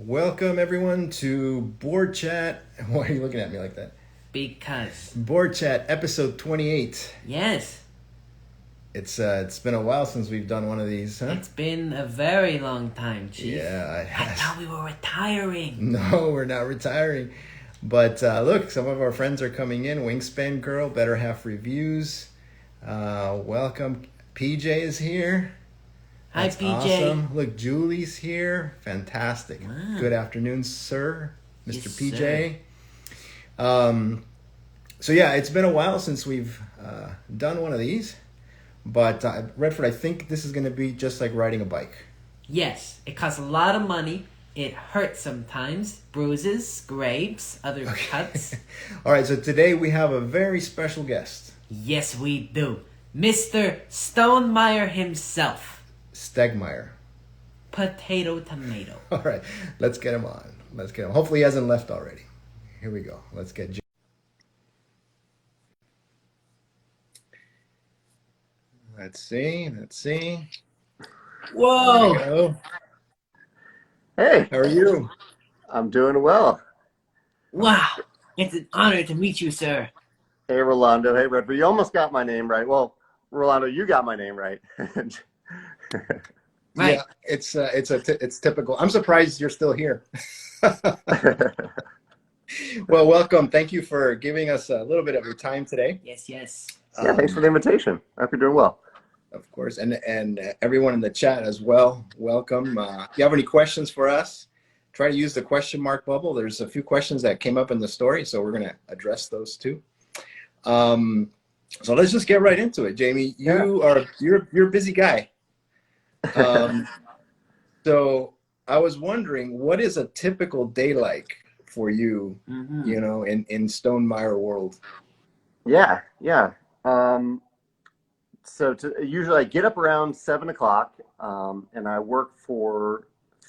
Welcome everyone to Board Chat. Why are you looking at me like that? Because, Board Chat episode 28. yes, It's been a while since we've done one of these, huh? it's been a very long time, Chief. Yeah, I thought we were retiring. No, we're not retiring. But look, some of our friends are coming in. Wingspan Girl, Better Half Reviews. Welcome. PJ is here. Hi, That's PJ. awesome. Look, Julie's here. Fantastic. Wow. Good afternoon, sir. Mr. Yes, PJ. So yeah, it's been a while since we've done one of these. But Redford, I think this is going to be just like riding a bike. Yes, it costs a lot of money. It hurts sometimes. Bruises, scrapes, other cuts. All right, so today we have a very special guest. Yes, we do. Mr. Stegmaier himself. Stegmaier. Potato tomato. All right, let's get him on. Hopefully he hasn't left already. Here we go. Let's get Let's see. Whoa! There we go. Hey, How are you? I'm doing well. Wow! It's an honor to meet you, sir. Hey, Rolando. Hey, Redford. You almost got my name right. Well, Rolando, you got my name right. Right. Yeah, it's typical. I'm surprised you're still here. Well, welcome. Thank you for giving us a little bit of your time today. Yes. Yeah, thanks for the invitation. I hope you're doing well. Of course, and everyone in the chat as well. Welcome. If you have any questions for us, try to use the question mark bubble. There's a few questions that came up in the story, so we're going to address those too. So let's just get right into it, Jamey. You're a busy guy. So I was wondering, what is a typical day like for you? Mm-hmm. You know, in Stegmaier world. Yeah. So usually I get up around 7 o'clock, and I work for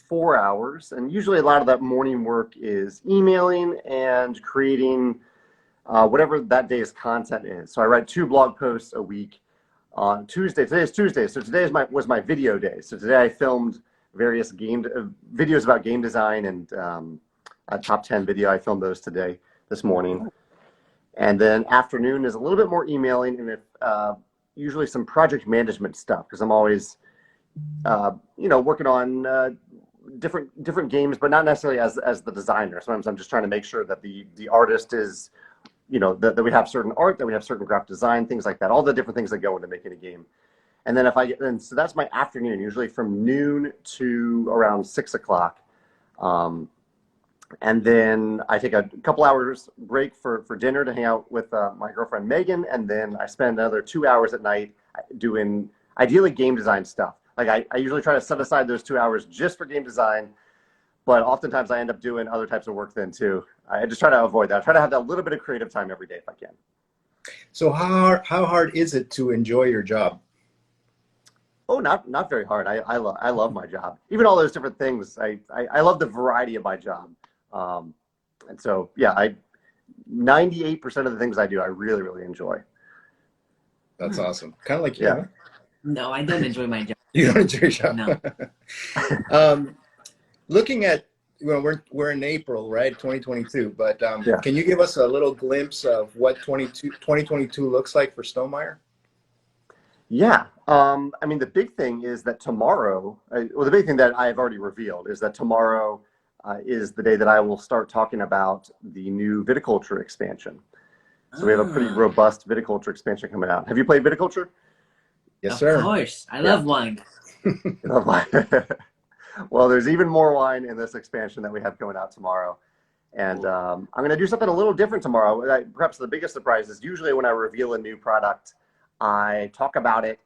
4 hours. And usually a lot of that morning work is emailing and creating whatever that day's content is. So I write 2 blog posts a week on Tuesday. Today is Tuesday, so today was my video day. So today I filmed various videos about game design and a top 10 video. I filmed those this morning. And then afternoon is a little bit more emailing and usually some project management stuff, because I'm always working on different games, but not necessarily as the designer. Sometimes I'm just trying to make sure that the artist is, that we have certain art, that we have certain graphic design, things like that, all the different things that go into making a game. And then so that's my afternoon, usually from noon to around 6 o'clock. And then I take a couple hours break for dinner to hang out with my girlfriend Megan, and then I spend another 2 hours at night doing ideally game design stuff. Like I usually try to set aside those 2 hours just for game design, but oftentimes I end up doing other types of work then too. I just try to avoid that. I try to have that little bit of creative time every day if I can. So how hard is it to enjoy your job? Oh, not very hard. I love my job. Even all those different things. I love the variety of my job. And so, yeah, 98% of the things I do, I really, really enjoy. That's awesome. Kind of like you. Yeah. Huh? No, I don't enjoy my job. You don't enjoy your job. No. Looking at, we're in April, right? 2022. But Yeah. Can you give us a little glimpse of what 2022 looks like for Stegmaier? Yeah. I mean, the big thing is that tomorrow, the big thing that I've already revealed is that tomorrow is the day that I will start talking about the new viticulture expansion. So we have a pretty robust viticulture expansion coming out. Have you played viticulture? Yes, sir. Of course. I love wine. Well, there's even more wine in this expansion that we have going out tomorrow. And I'm going to do something a little different tomorrow. Perhaps the biggest surprise is usually when I reveal a new product, I talk about it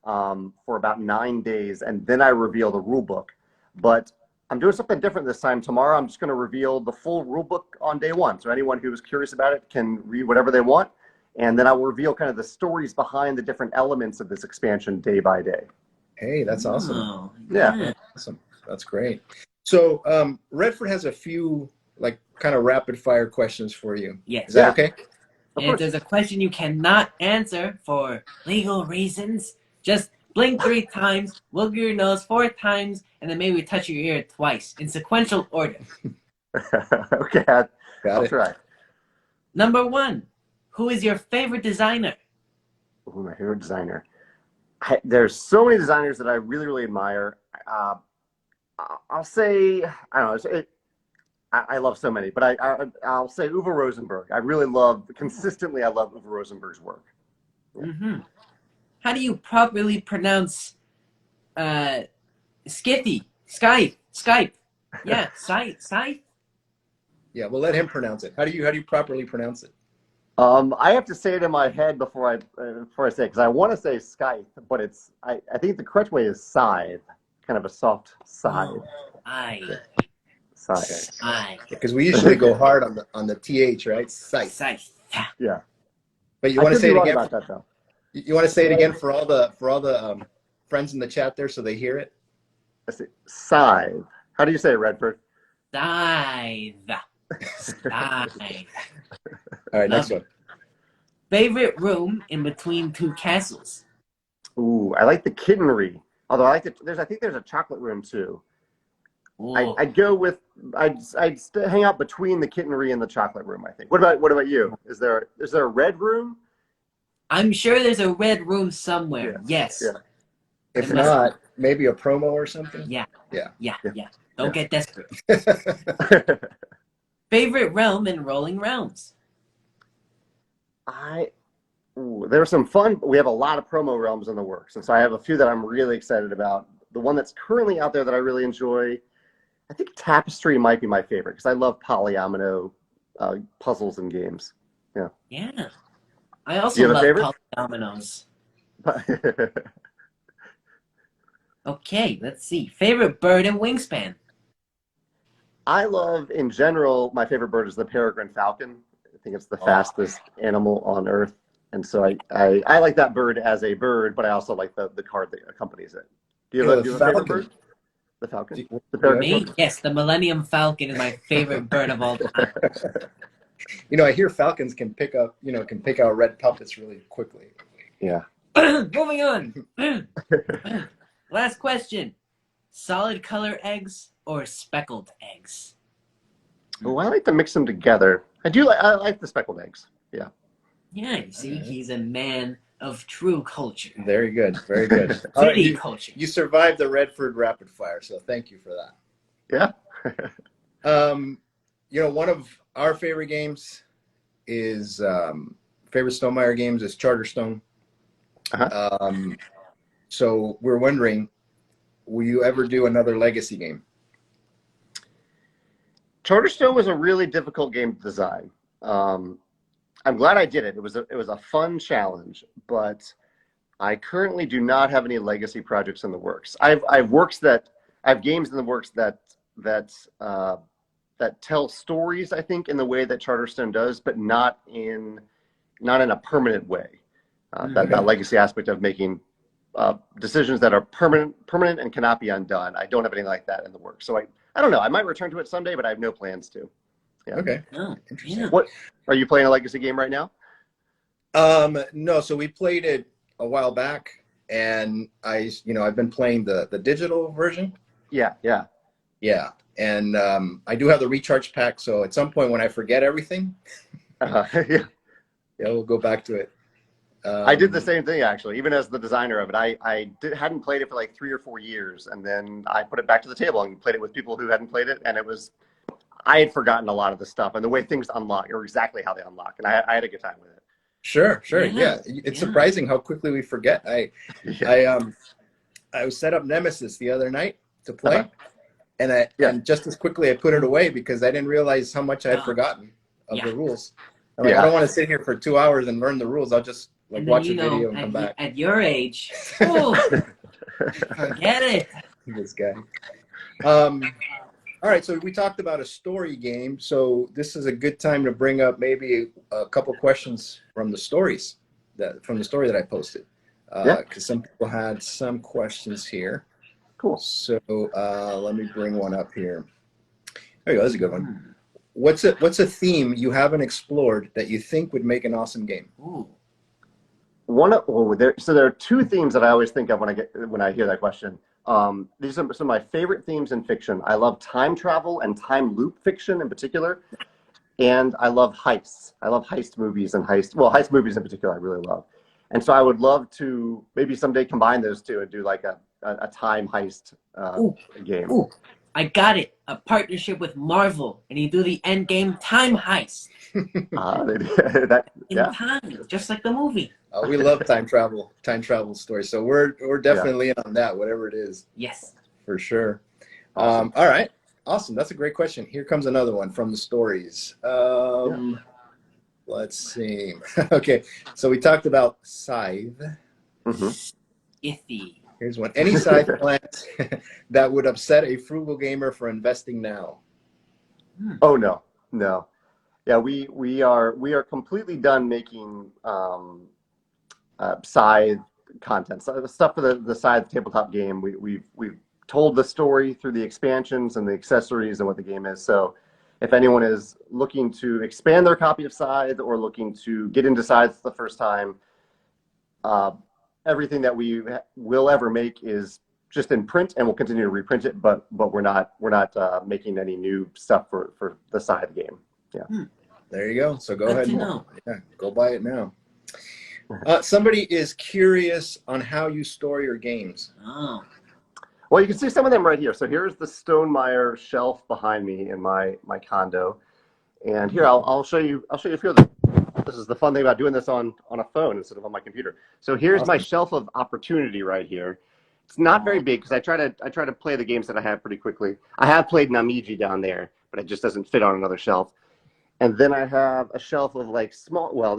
for about 9 days, and then I reveal the rule book. But I'm doing something different this time. Tomorrow, I'm just going to reveal the full rule book on day 1. So anyone who's curious about it can read whatever they want. And then I will reveal kind of the stories behind the different elements of this expansion day by day. Hey, that's awesome. Oh, Yeah. Awesome. That's great. So Redford has a few like kind of rapid fire questions for you. Yes. Is that okay? And if there's a question you cannot answer for legal reasons, just Blink 3 times, look your nose 4 times, and then maybe touch your ear twice in sequential order. Okay, Got I'll it. try. Number 1, who is your favorite designer? Ooh, my favorite designer. There's so many designers that I really, really admire. I'll say, I don't know. I love so many, but I'll say Uwe Rosenberg. I love Uwe Rosenberg's work. Yeah. Mm-hmm. How do you properly pronounce Skippy? Skype. Yeah, Scythe. Yeah, we'll let him pronounce it. How do you properly pronounce it? I have to say it in my head before I say it, because I want to say Scythe, but I think the correct way is scythe, kind of a soft scythe. Oh, Scythe. Because we usually go hard on the th, right? Scythe. Scythe. Yeah. But you I want to could say be it wrong again? about that though. You want to say it again for all the friends in the chat there, so they hear it? I say scythe. How do you say it, Redford? Scythe. Scythe. All right, next one. Favorite room in between 2 castles? Ooh, I like the kittenry. Although I think there's a chocolate room too. Ooh. I'd go with I'd hang out between the kittenry and the chocolate room, I think. What about you? Is there a red room? I'm sure there's a red room somewhere. Yes. Yeah. If not, maybe a promo or something? Yeah. Yeah. Don't get desperate. Favorite realm in Rolling Realms? There's some fun. We have a lot of promo realms in the works, and so I have a few that I'm really excited about. The one that's currently out there that I really enjoy, I think Tapestry might be my favorite because I love polyomino puzzles and games. Yeah. Yeah. I also You have a love favorite? polyominoes. Okay, let's see. Favorite bird and wingspan? I love, in general, my favorite bird is the peregrine falcon. I think it's the fastest animal on Earth. And so I like that bird as a bird, but I also like the card that accompanies it. Do you have a favorite bird? The falcon? The peregrine falcon? Yes, the Millennium Falcon is my favorite bird of all time. I hear falcons can pick out red puppets really quickly. Yeah. Moving on. Last question. Solid color eggs or speckled eggs? Oh, I like to mix them together. I like the speckled eggs. Yeah. Yeah, you see, he's a man of true culture. Very good. Very good. City culture. You survived the Redford rapid fire, so thank you for that. Yeah. One of our favorite games is favorite Stegmaier games is Charterstone. So we're wondering, will you ever do another legacy game? Charterstone was a really difficult game to design. I'm glad I did it. It was a fun challenge, but I currently do not have any legacy projects in the works. I have games in the works that tell stories, I think, in the way that Charterstone does, but not in a permanent way. That legacy aspect of making decisions that are permanent and cannot be undone. I don't have anything like that in the works. So I don't know. I might return to it someday, but I have no plans to. Yeah. Okay. Oh, interesting. yeah. What are you playing a legacy game right now? No. So we played it a while back, and I've been playing the digital version. Yeah. And I do have the recharge pack. So at some point when I forget everything, Yeah. we'll go back to it. I did the same thing, actually, even as the designer of it. I hadn't played it for like 3 or 4 years, and then I put it back to the table and played it with people who hadn't played it, and I had forgotten a lot of the stuff and the way things unlock, or exactly how they unlock, and I had a good time with it. Sure. Yeah. It's surprising how quickly we forget. I set up Nemesis the other night to play, and just as quickly I put it away because I didn't realize how much I had forgotten of the rules. I'm like, I don't want to sit here for 2 hours and learn the rules. I'll just watch a video and come back. At your age, forget it. This guy. All right, so we talked about a story game. So this is a good time to bring up maybe a couple questions from the story that I posted. Because some people had some questions here. Cool. So let me bring one up here. There you go. That's a good one. What's a theme you haven't explored that you think would make an awesome game? Ooh. So there are two themes that I always think of when I hear that question. These are some of my favorite themes in fiction. I love time travel and time loop fiction in particular, and I love heists. I love heist movies and heist movies in particular I really love. And so I would love to maybe someday combine those two and do like a time heist game. Ooh, I got it. A partnership with Marvel, and you do the end game time heist. In time, just like the movie. We love time travel stories. So we're definitely in on that, whatever it is. Yes. For sure. Awesome. All right. Awesome. That's a great question. Here comes another one from the stories. Let's see. Okay. So we talked about scythe. Iffy. Here's one. Any scythe plans that would upset a frugal gamer for investing now? Oh, no. Yeah, we are completely done making scythe content. So the stuff for the scythe tabletop game. We've told the story through the expansions and the accessories and what the game is. So if anyone is looking to expand their copy of Scythe or looking to get into Scythe for the first time, everything that we will ever make is just in print, and we'll continue to reprint it. But we're not making any new stuff for the Scythe game. Yeah. There you go. So go ahead and go buy it now. Oh. Somebody is curious on how you store your games. Oh. Well, you can see some of them right here. So here's the Stegmaier shelf behind me in my condo, and here I'll show you a few of them. This is the fun thing about doing this on a phone instead of on my computer. So here's my shelf of opportunity right here. It's not very big because I try to play the games that I have pretty quickly. I have played Namiji down there, but it just doesn't fit on another shelf. And then I have a shelf of like small. Well,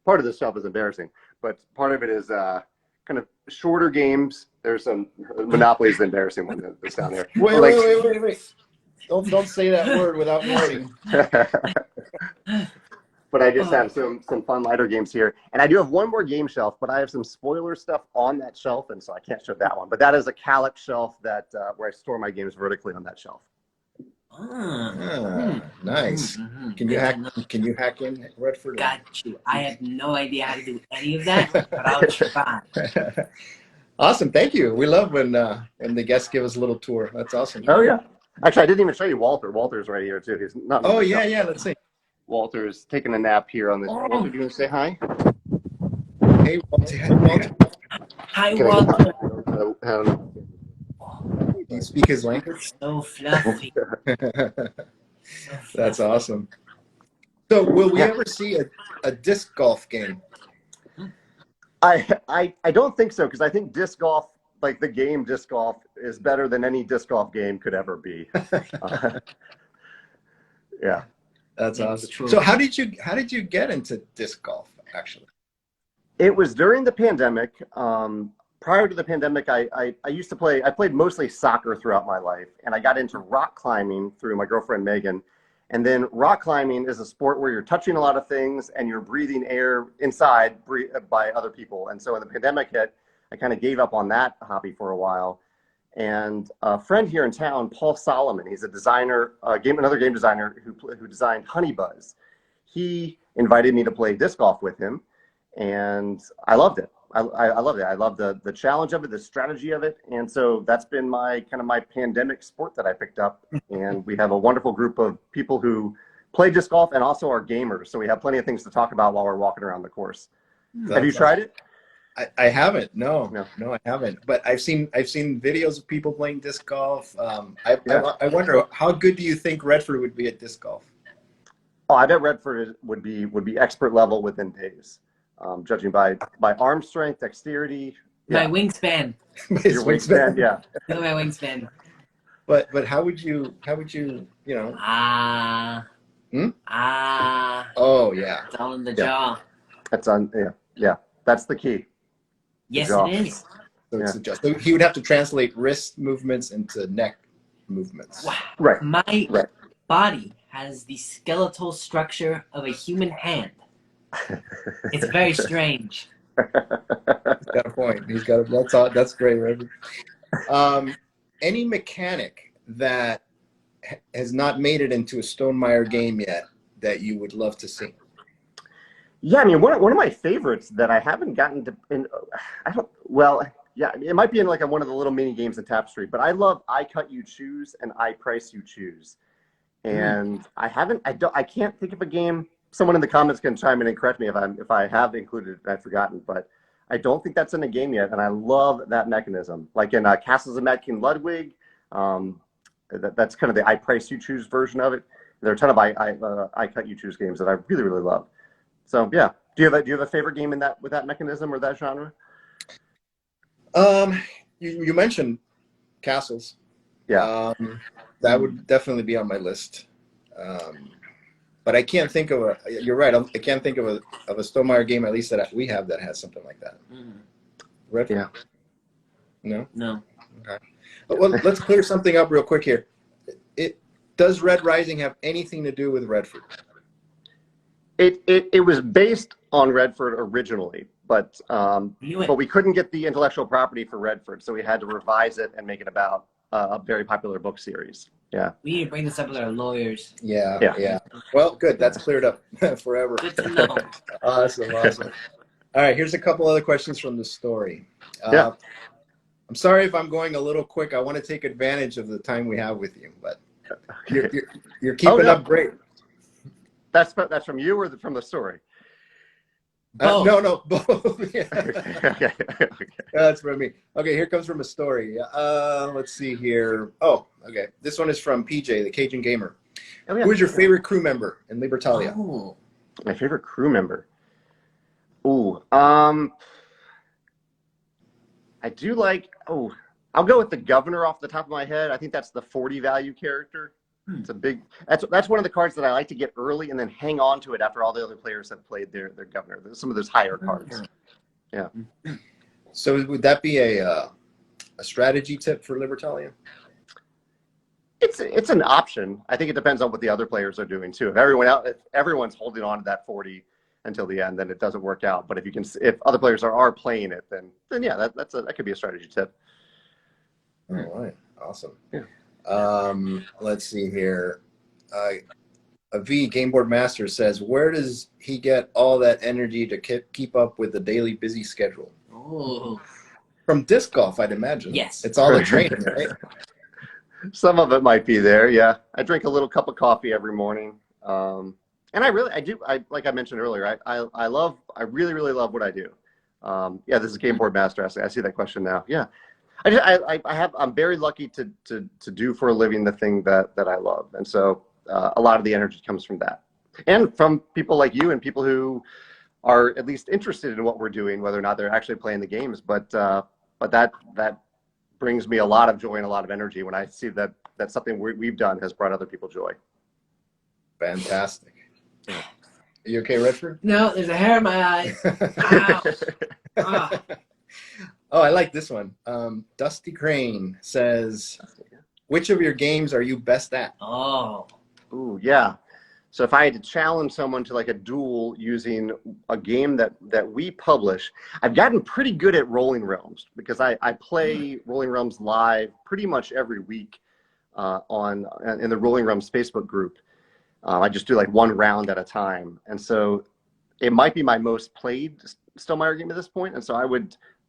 part of this shelf is embarrassing, but part of it is kind of shorter games. There's some Monopoly is the embarrassing one that's down there. Wait. Don't say that word without warning. But I just have some fun lighter games here. And I do have one more game shelf, but I have some spoiler stuff on that shelf, and so I can't show that one. But that is a Calyx shelf that where I store my games vertically on that shelf. Nice. Can you hack in Redford? Got you. I have no idea how to do any of that, but I'll try. Awesome. Thank you. We love when the guests give us a little tour. That's awesome. Oh yeah. Actually, I didn't even show you Walter. Walter's right here too. He's not. Oh yeah. Let's see. Walter's taking a nap here on the. Walter, do you want to say hi? Hey, Walter. Hi, Walter. Do you speak his language? So fluffy. That's awesome. So, will we ever see a disc golf game? I don't think so, because I think disc golf, like the game disc golf, is better than any disc golf game could ever be. Yeah. That's awesome. True. So how did you get into disc golf, actually? It was during the pandemic. Prior to the pandemic, I played mostly soccer throughout my life, and I got into rock climbing through my girlfriend Megan. And then rock climbing is a sport where you're touching a lot of things and you're breathing air inside by other people. And so when the pandemic hit, I kind of gave up on that hobby for a while. And a friend here in town, Paul Solomon, he's a designer, another game designer who designed Honey Buzz. He invited me to play disc golf with him, and I loved it. I loved it. I loved the challenge of it, the strategy of it, and so that's been my pandemic sport that I picked up. And we have a wonderful group of people who play disc golf and also are gamers, so we have plenty of things to talk about while we're walking around the course. Have you tried it? I haven't. No, I haven't. But I've seen videos of people playing disc golf. I wonder, how good do you think Redford would be at disc golf? Oh, I bet Redford would be expert level within days, judging by arm strength, dexterity. My wingspan. Your wingspan, yeah. Look at my wingspan. But how would you know? Oh yeah. It's all in the jaw. That's yeah. That's the key. Yes, it is. So he would have to translate wrist movements into neck movements. Wow. Right. My body has the skeletal structure of a human hand. It's very strange. He's got a point. That's great, Reverend. Any mechanic that has not made it into a Stegmaier game yet that you would love to see? Yeah, I mean, one of my favorites that I haven't gotten to, I don't, well, yeah, it might be in like one of the little mini games in Tapestry, but I love I Cut You Choose and I Price You Choose. And I can't think of a game. Someone in the comments can chime in and correct me if I have included it and I've forgotten, but I don't think that's in a game yet. And I love that mechanism. Like in Castles of Mad King Ludwig, that's kind of the I Price You Choose version of it. There are a ton of I Cut You Choose games that I really, really love. So yeah, do you have a favorite game in that with that mechanism or that genre? You mentioned castles. Yeah. That would definitely be on my list. But I can't think of a. You're right. I can't think of a Stegmaier game at least that we have that has something like that. Red? Yeah. No. No. Okay. Well, let's clear something up real quick here. Does Red Rising have anything to do with Redford? It was based on Redford originally, but we couldn't get the intellectual property for Redford, so we had to revise it and make it about a very popular book series. Yeah. We need to bring this up with our lawyers. Yeah. Well, good. That's cleared up forever. Good to know. Awesome. All right. Here's a couple other questions from the story. Yeah. I'm sorry if I'm going a little quick. I want to take advantage of the time we have with you, but you're keeping up great. That's from you or from the story? Both. No, both. Yeah. Okay. That's from me. Okay, here comes from a story. Let's see here. Oh, okay. This one is from PJ, the Cajun Gamer. Oh, yeah. Who is your favorite crew member in Libertalia? Oh. My favorite crew member. Ooh, I do like. Oh, I'll go with the governor off the top of my head. I think that's the 40 value character. It's a big. That's one of the cards that I like to get early and then hang on to it after all the other players have played their governor. Some of those higher cards. Yeah. So would that be a strategy tip for Libertalia? It's an option. I think it depends on what the other players are doing too. If everyone's holding on to that 40 until the end, then it doesn't work out. But if other players are playing it, then yeah, that could be a strategy tip. All right. Awesome. Yeah. Let's see here. A V Game Board Master says, where does he get all that energy to keep up with the daily busy schedule? Oh. From disc golf, I'd imagine. Yes. It's all the training, right? Some of it might be there. Yeah. I drink a little cup of coffee every morning. And like I mentioned earlier, I really, really love what I do. Yeah, this is Game Board Master. I see that question now. Yeah. I'm very lucky to do for a living the thing that I love. And so a lot of the energy comes from that. And from people like you and people who are at least interested in what we're doing, whether or not they're actually playing the games. But that brings me a lot of joy and a lot of energy when I see that something we've done has brought other people joy. Fantastic. Are you okay, Redford? No, there's a hair in my eye. Ow. Ah. Oh, I like this one. Dusty Crane says, which of your games are you best at? Oh. Ooh, yeah. So if I had to challenge someone to like a duel using a game that we publish, I've gotten pretty good at Rolling Realms because I play Rolling Realms live pretty much every week in the Rolling Realms Facebook group. I just do like one round at a time. And so it might be my most played Stegmaier game at this point. And so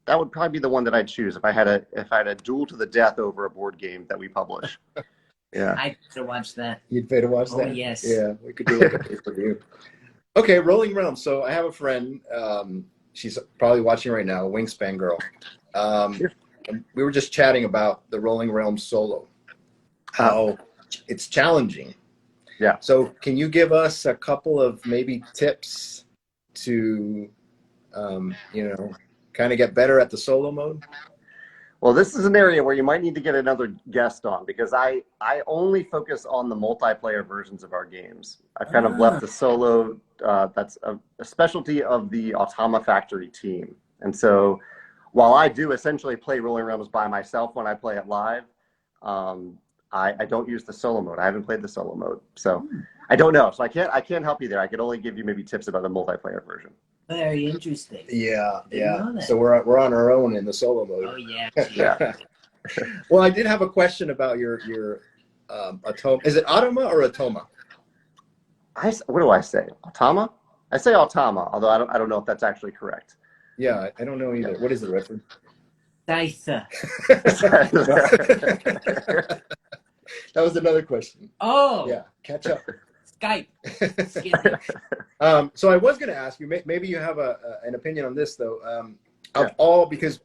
that would probably be the one that I'd choose if I had a duel to the death over a board game that we publish. Yeah. I'd pay to watch that. You'd pay to watch that? Oh, yes. Yeah, we could do like a pay-per-view. Okay, Rolling Realms. So I have a friend, she's probably watching right now, Wingspan Girl. And we were just chatting about the Rolling Realms solo, how it's challenging. Yeah. So can you give us a couple of maybe tips to, kind of get better at the solo mode? Well, this is an area where you might need to get another guest on because I only focus on the multiplayer versions of our games. I've kind of left the solo, that's a specialty of the Automa Factory team. And so while I do essentially play Rolling Realms by myself when I play it live, I don't use the solo mode. I haven't played the solo mode. So I don't know. So I can't help you there. I could only give you maybe tips about the multiplayer version. Very interesting. Yeah. Know that. So we're on our own in the solo mode. Oh, yeah. Yeah. Well, I did have a question about your Automa. Is it Automa or Automa? What do I say? Automa? I say Automa, although I don't know if that's actually correct. Yeah, I don't know either. What is it, Redford? Dice. That was another question. Oh, Yeah, catch up. Skype. Excuse me. So I was going to ask you, maybe you have an opinion on this, though. Of Yeah. all, because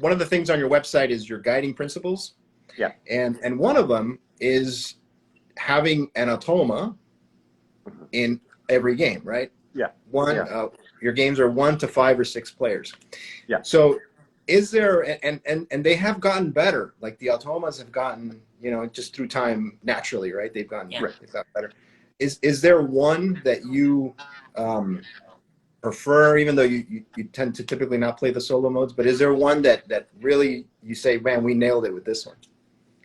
one of the things on your website is your guiding principles. Yeah. And one of them is having an automa in every game, right? Yeah. Your games are 1 to 5 or 6 players. Yeah. So is there, and they have gotten better, like the automas have gotten, just through time naturally, right? They've gotten better. Is there one that you prefer, even though you tend to typically not play the solo modes, but is there one that really you say, man, we nailed it with this one,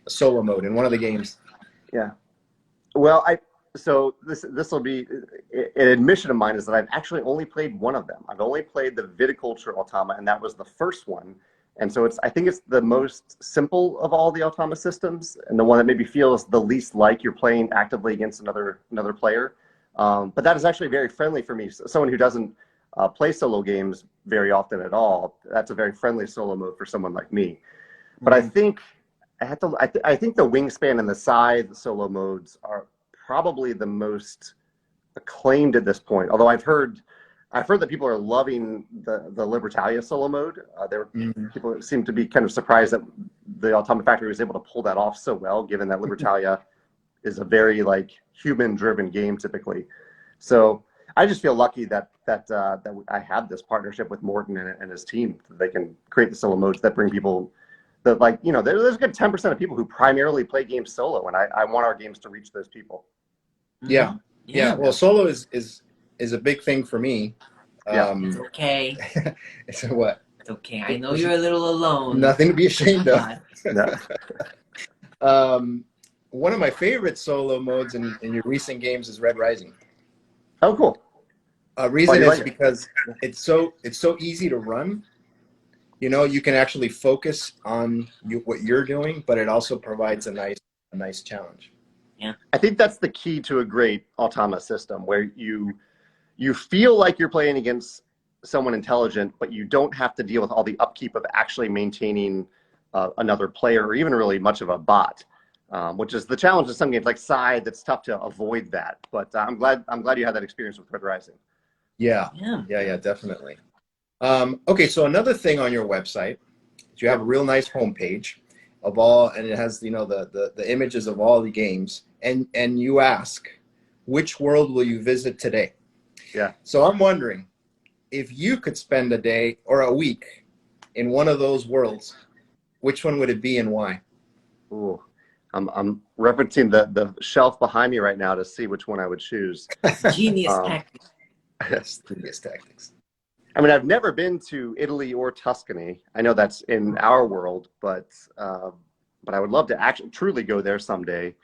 a solo mode in one of the games? Yeah. Well, so this will be an admission of mine, is that I've actually only played one of them. I've only played the Viticulture Automa, and that was the first one. And so I think it's the most simple of all the Automa systems, and the one that maybe feels the least like you're playing actively against another player. But that is actually very friendly for me. Someone who doesn't play solo games very often at all, that's a very friendly solo mode for someone like me. But I think I think the Wingspan and the Scythe solo modes are probably the most acclaimed at this point. Although I've heard that people are loving the Libertalia solo mode. People seem to be kind of surprised that the Automa Factory was able to pull that off so well, given that Libertalia is a very human-driven game typically. So I just feel lucky that I have this partnership with Morton and his team. That they can create the solo modes that bring people. That there's a good 10% of people who primarily play games solo, and I want our games to reach those people. Yeah. Well, solo is a big thing for me. It's okay. It's what? It's okay. I know you're a little alone. Nothing to be ashamed of. No. One of my favorite solo modes in your recent games is Red Rising. Oh, cool. Reason is because it's so easy to run. You can actually focus on what you're doing, but it also provides a nice challenge. Yeah. I think that's the key to a great Automa system, where you feel like you're playing against someone intelligent, but you don't have to deal with all the upkeep of actually maintaining another player, or even really much of a bot, which is the challenge of some games like Scythe. It's tough to avoid that, but I'm glad you had that experience with Red Rising. Yeah, definitely. Okay, so another thing on your website is you have a real nice homepage of all, and it has the images of all the games, and you ask, which world will you visit today? Yeah. So I'm wondering, if you could spend a day or a week in one of those worlds, which one would it be and why? Ooh, I'm referencing the shelf behind me right now to see which one I would choose. Genius tactics. Yes, genius tactics. I mean, I've never been to Italy or Tuscany. I know that's in our world, but I would love to actually truly go there someday.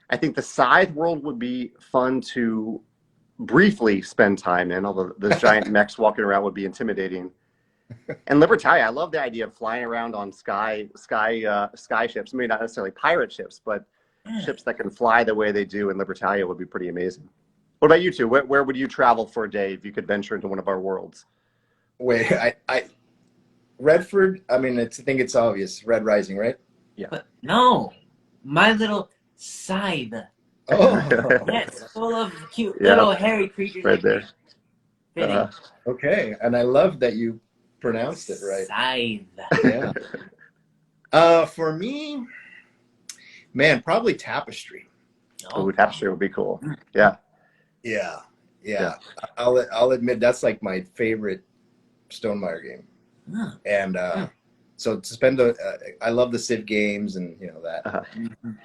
I think the Scythe world would be fun to briefly spend time in, although those giant mechs walking around would be intimidating. And Libertalia, I love the idea of flying around on sky ships. Maybe not necessarily pirate ships, but ships that can fly the way they do in Libertalia would be pretty amazing. What about you two? Where would you travel for a day if you could venture into one of our worlds? Wait, Redford. I mean, I think it's obvious. Red Rising, right? Yeah. But no, my little Scythe. Oh, Yes, full of cute little hairy creatures right there. Fitting. Okay, and I love that you pronounced it right. Scythe. Yeah. For me, man, probably Tapestry. Oh, Tapestry would be cool. Yeah. Yeah. I'll admit that's like my favorite Stegmaier game. And so to spend I love the Civ games and that.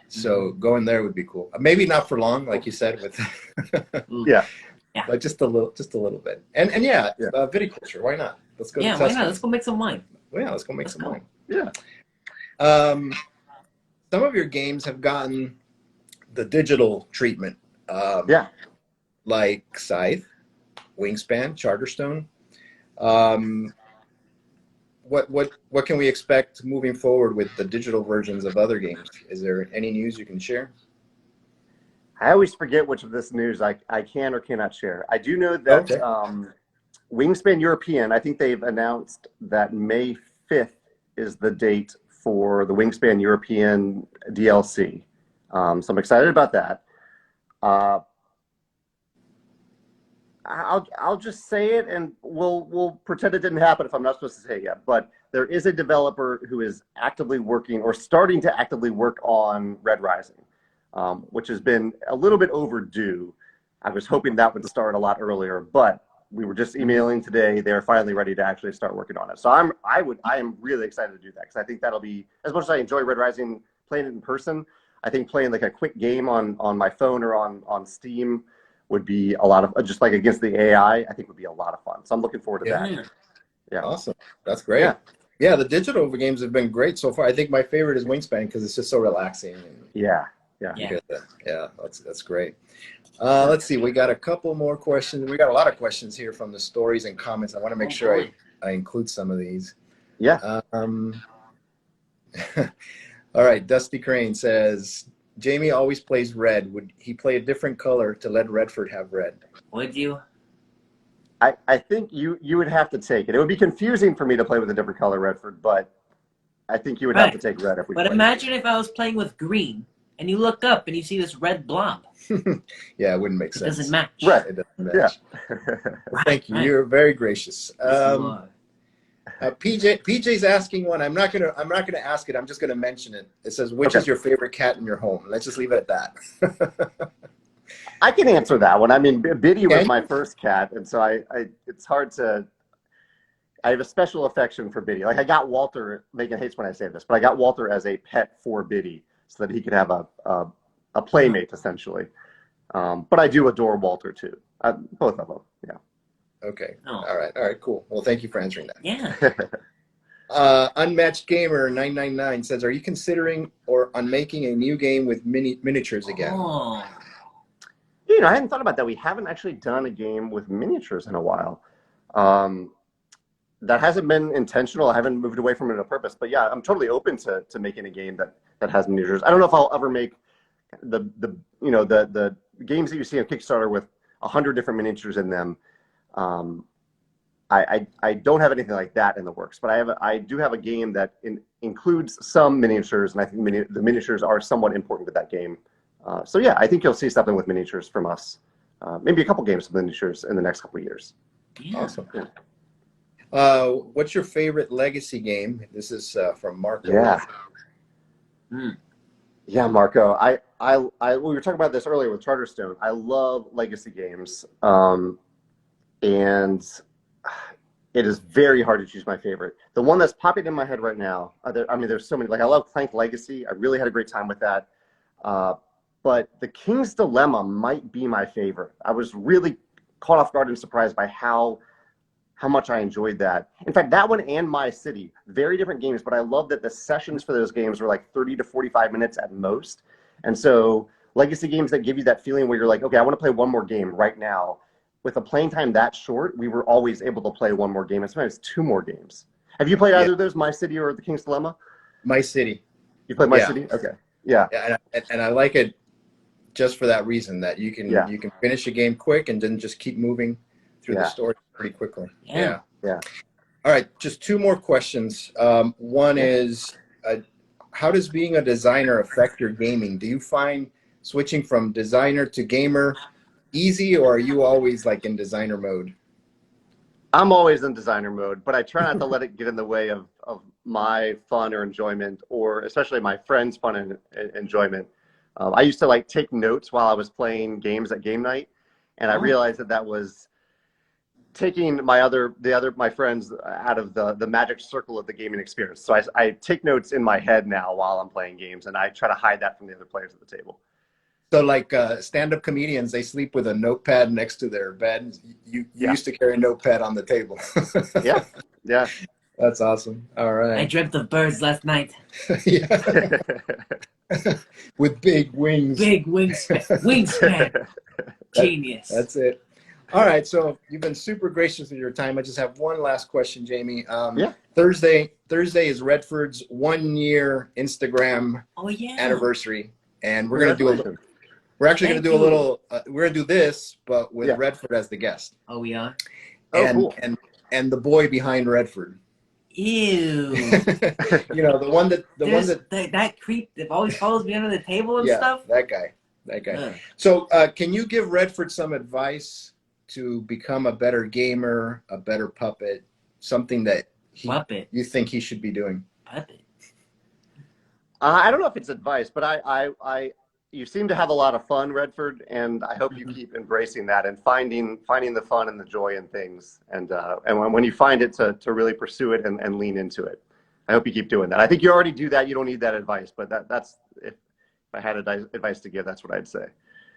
So going there would be cool. Maybe not for long, like you said, with but just a little bit. And viticulture. Why not? Let's go. Yeah, why not? Let's go make some wine. Well, yeah, let's go make some wine. Yeah. Some of your games have gotten the digital treatment. Like Scythe, Wingspan, Charterstone. What can we expect moving forward with the digital versions of other games? Is there any news you can share? I always forget which of this news I can or cannot share. I do know that Okay. Wingspan European, I think they've announced that May 5th is the date for the Wingspan European DLC. So I'm excited about that. I'll just say it, and we'll pretend it didn't happen if I'm not supposed to say it yet. But there is a developer who is actively working or starting to actively work on Red Rising, which has been a little bit overdue. I was hoping that would start a lot earlier, but we were just emailing today. They're finally ready to actually start working on it. So I am really excited to do that, because I think that'll be, as much as I enjoy Red Rising playing it in person, I think playing like a quick game on my phone or on Steam would be a lot of, just like against the AI, I think would be a lot of fun. So I'm looking forward to that. Yeah. Awesome. That's great. Yeah. Yeah, the digital games have been great so far. I think my favorite is Wingspan because it's just so relaxing. And Yeah. that's great. Let's see. We got a couple more questions. We got a lot of questions here from the stories and comments. I want to make sure I include some of these. Yeah. All right. Dusty Crane says, Jamey always plays red. Would he play a different color to let Redford have red? Would you? I think you would have to take it. It would be confusing for me to play with a different color Redford, but I think you would have to take red if we But played. imagine if I was playing with green and you look up and you see this red blob. Yeah, it wouldn't make It sense. doesn't match. Right. It doesn't match. Yeah. Well, thank you. You're very gracious. PJ's asking one. I'm not gonna ask it. I'm just gonna mention it. It says, which is your favorite cat in your home? Let's just leave it at that. I can answer that one. I mean, Biddy was my first cat, and so it's hard to. I have a special affection for Biddy. Like, I got Walter. Megan hates when I say this, but I got Walter as a pet for Biddy so that he could have a playmate essentially. But I do adore Walter too. Both of them. Yeah. Okay. Oh. All right. Cool. Well, thank you for answering that. Yeah. Unmatched Gamer 999 says, are you considering on making a new game with miniatures again? Oh. You know, I hadn't thought about that. We haven't actually done a game with miniatures in a while. That hasn't been intentional. I haven't moved away from it on purpose. But yeah, I'm totally open to making a game that has miniatures. I don't know if I'll ever make the games that you see on Kickstarter with 100 different miniatures in them. I don't have anything like that in the works, but I do have a game that includes some miniatures, and I think the miniatures are somewhat important to that game. So yeah, I think you'll see something with miniatures from us. Maybe a couple games with miniatures in the next couple of years. Yeah. Awesome. Yeah. What's your favorite legacy game? This is from Marco. Yeah. Yeah, Marco. We were talking about this earlier with Charterstone. I love legacy games, and it is very hard to choose my favorite. The one that's popping in my head right now. There's so many. Like, I love Clank Legacy. I really had a great time with that. But The King's Dilemma might be my favorite. I was really caught off guard and surprised by how much I enjoyed that. In fact, that one and My City, very different games, but I love that the sessions for those games were like 30 to 45 minutes at most. And so legacy games that give you that feeling where you're like, okay, I want to play one more game right now. With a playing time that short, we were always able to play one more game, and sometimes two more games. Have you played either of those, My City or The King's Dilemma? My City. You played My City? Okay. Yeah. And I like it just for that reason, that you can finish a game quick and then just keep moving through the story pretty quickly. Yeah. All right, just two more questions. One is, how does being a designer affect your gaming? Do you find switching from designer to gamer easy, or are you always like in designer mode? I'm always in designer mode, but I try not to let it get in the way of my fun or enjoyment, or especially my friends' fun and enjoyment. I used to like take notes while I was playing games at game night, and I realized that was taking my friends out of the magic circle of the gaming experience. So I take notes in my head now while I'm playing games, and I try to hide that from the other players at the table. So like stand-up comedians, they sleep with a notepad next to their bed. You used to carry a notepad on the table. Yeah. That's awesome. All right. I dreamt of birds last night. Yeah. With big wings. Big wingspan. Genius. That's it. All right. So you've been super gracious with your time. I just have one last question, Jamey. Thursday is Redford's 1 year Instagram anniversary. And we're going to do We're actually going to do a Thank you. little. We're going to do this, but with Yeah. Redford as the guest, Oh, we are? Oh, and cool. and the boy behind Redford. Ew. You know, the one that that creep that always follows me under the table and yeah, stuff. that guy. Ugh. So, can you give Redford some advice to become a better gamer, a better puppet, something that Puppet. you think he should be doing? Puppet. I don't know if it's advice, but you seem to have a lot of fun, Redford, and I hope you keep embracing that and finding the fun and the joy in things. And when you find it, to really pursue it and lean into it. I hope you keep doing that. I think you already do that. You don't need that advice, but that's if I had advice to give, that's what I'd say.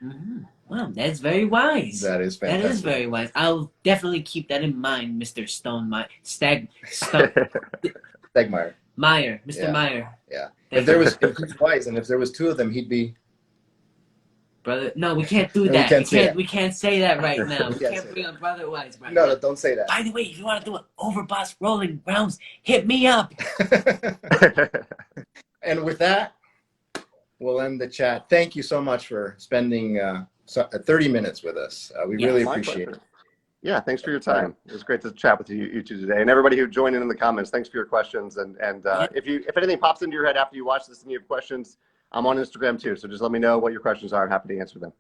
Mm-hmm. Wow, that's very wise. That is fantastic. That is very wise. I'll definitely keep that in mind, Mr. Stegmaier. Stegmaier. Mr. Yeah. Meyer. Yeah. Thank If he's wise, and if there was two of them, he'd be. Brother, no, we can't do We that. can't say that. We can't say that right now. We can't can't say bring up Brother Wise right No, now. don't say that. By the way, if you want to do an overboss rolling rounds, hit me up. And with that, we'll end the chat. Thank you so much for spending 30 minutes with us. We Yes. really My appreciate pleasure. it. Yeah, thanks for your time. It was great to chat with you two today, and everybody who joined in the comments. Thanks for your questions. And Yeah. if anything pops into your head after you watch this and you have questions, I'm on Instagram too. So just let me know what your questions are. I'm happy to answer them.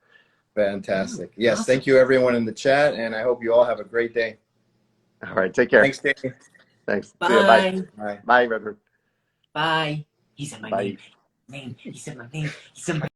Fantastic. Yes, Awesome. thank you everyone in the chat, and I hope you all have a great day. All right, take care. Thanks, Dave. Thanks. Bye. See ya. Bye. Bye. Bye, Redford. Bye. He said my Bye. name. He said my name. He said my